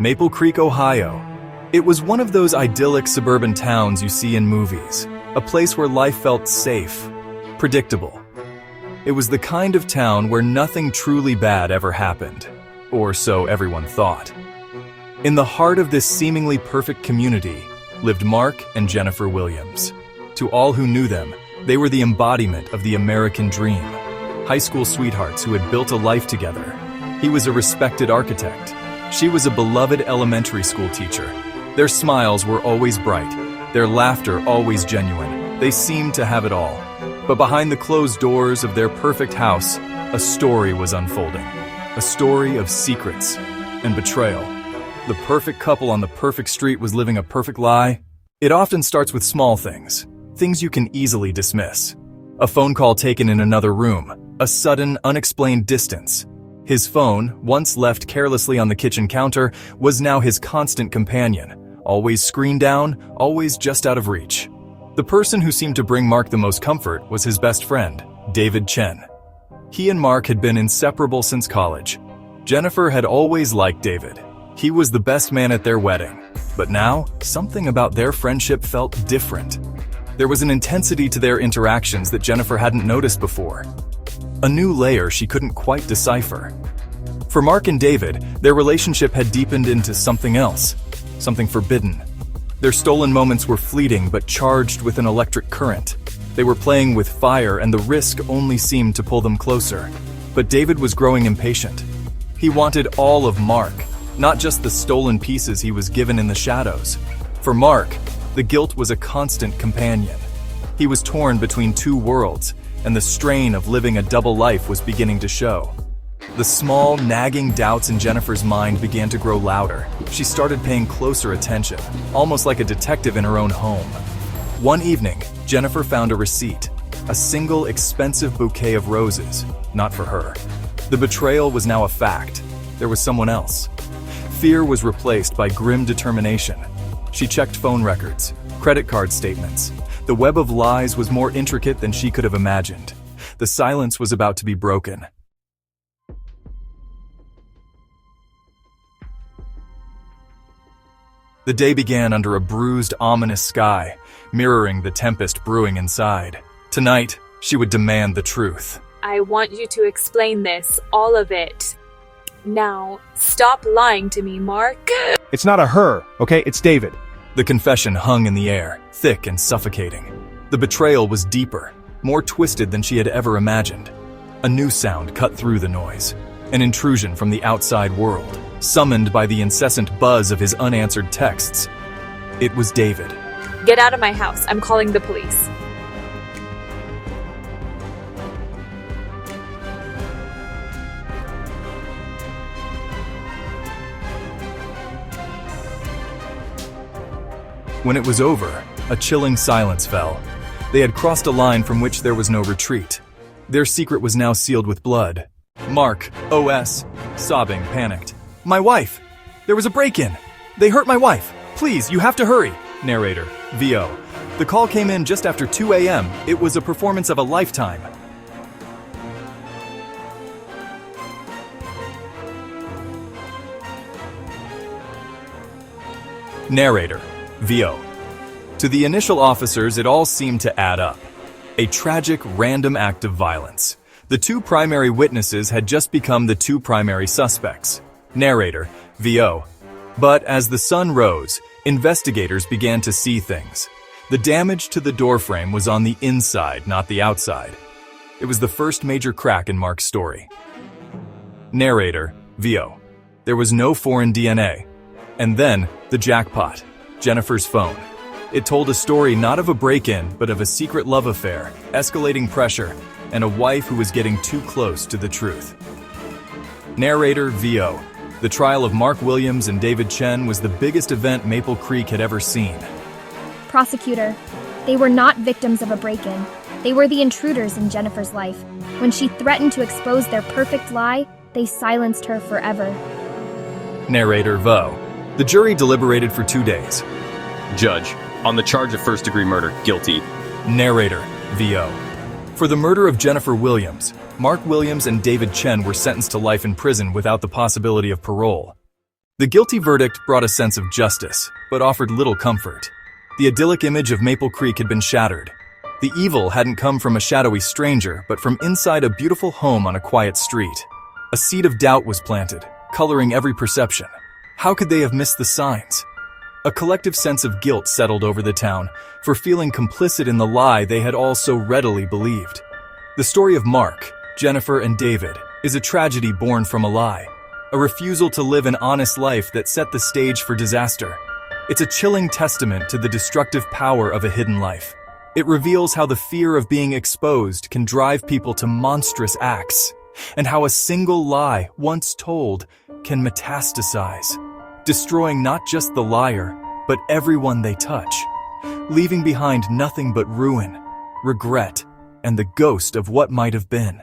Maple Creek, Ohio. It was one of those idyllic suburban towns you see in movies, a place where life felt safe, predictable. It was the kind of town where nothing truly bad ever happened, or so everyone thought. In the heart of this seemingly perfect community lived Mark and Jennifer Williams. To all who knew them, they were the embodiment of the American dream. High school sweethearts who had built a life together. He was a respected architect. She was a beloved elementary school teacher. Their smiles were always bright, their laughter always genuine. They seemed to have it all. But behind the closed doors of their perfect house, a story was unfolding. A story of secrets and betrayal. The perfect couple on the perfect street was living a perfect lie. It often starts with small things, things you can easily dismiss. A phone call taken in another room, a sudden, unexplained distance. His phone, once left carelessly on the kitchen counter, was now his constant companion. Always screen down, always just out of reach. The person who seemed to bring Mark the most comfort was his best friend, David Chen. He and Mark had been inseparable since college. Jennifer had always liked David. He was the best man at their wedding. But now, something about their friendship felt different. There was an intensity to their interactions that Jennifer hadn't noticed before. A new layer she couldn't quite decipher. For Mark and David, their relationship had deepened into something else, something forbidden. Their stolen moments were fleeting but charged with an electric current. They were playing with fire and the risk only seemed to pull them closer. But David was growing impatient. He wanted all of Mark, not just the stolen pieces he was given in the shadows. For Mark, the guilt was a constant companion. He was torn between two worlds, and the strain of living a double life was beginning to show. The small, nagging doubts in Jennifer's mind began to grow louder. She started paying closer attention, almost like a detective in her own home. One evening, Jennifer found a receipt, a single expensive bouquet of roses, not for her. The betrayal was now a fact. There was someone else. Fear was replaced by grim determination. She checked phone records, credit card statements. The web of lies was more intricate than she could have imagined. The silence was about to be broken. The day began under a bruised, ominous sky, mirroring the tempest brewing inside. Tonight, she would demand the truth. I want you to explain this, all of it. Now, stop lying to me, Mark. It's not a her, okay? It's David. The confession hung in the air, thick and suffocating. The betrayal was deeper, more twisted than she had ever imagined. A new sound cut through the noise, an intrusion from the outside world, summoned by the incessant buzz of his unanswered texts. It was David. Get out of my house. I'm calling the police. When it was over, a chilling silence fell. They had crossed a line from which there was no retreat. Their secret was now sealed with blood. Mark, OS, sobbing, panicked. My wife! There was a break-in! They hurt my wife! Please, you have to hurry! Narrator, VO. The call came in just after 2 a.m. It was a performance of a lifetime. Narrator, VO. To the initial officers, it all seemed to add up. A tragic, random act of violence. The two primary witnesses had just become the two primary suspects. Narrator, VO. But as the sun rose, investigators began to see things. The damage to the doorframe was on the inside, not the outside. It was the first major crack in Mark's story. Narrator, VO. There was no foreign DNA. And then, the jackpot. Jennifer's phone. It told a story not of a break-in, but of a secret love affair, escalating pressure, and a wife who was getting too close to the truth. Narrator, VO. The trial of Mark Williams and David Chen was the biggest event Maple Creek had ever seen. Prosecutor, they were not victims of a break-in. They were the intruders in Jennifer's life. When she threatened to expose their perfect lie, they silenced her forever. Narrator, VO. The jury deliberated for 2 days. Judge, on the charge of first-degree murder, guilty. Narrator, VO. For the murder of Jennifer Williams, Mark Williams and David Chen were sentenced to life in prison without the possibility of parole. The guilty verdict brought a sense of justice, but offered little comfort. The idyllic image of Maple Creek had been shattered. The evil hadn't come from a shadowy stranger, but from inside a beautiful home on a quiet street. A seed of doubt was planted, coloring every perception. How could they have missed the signs? A collective sense of guilt settled over the town for feeling complicit in the lie they had all so readily believed. The story of Mark, Jennifer, and David is a tragedy born from a lie, a refusal to live an honest life that set the stage for disaster. It's a chilling testament to the destructive power of a hidden life. It reveals how the fear of being exposed can drive people to monstrous acts, and how a single lie, once told, can metastasize, destroying not just the liar, but everyone they touch, leaving behind nothing but ruin, regret, and the ghost of what might have been.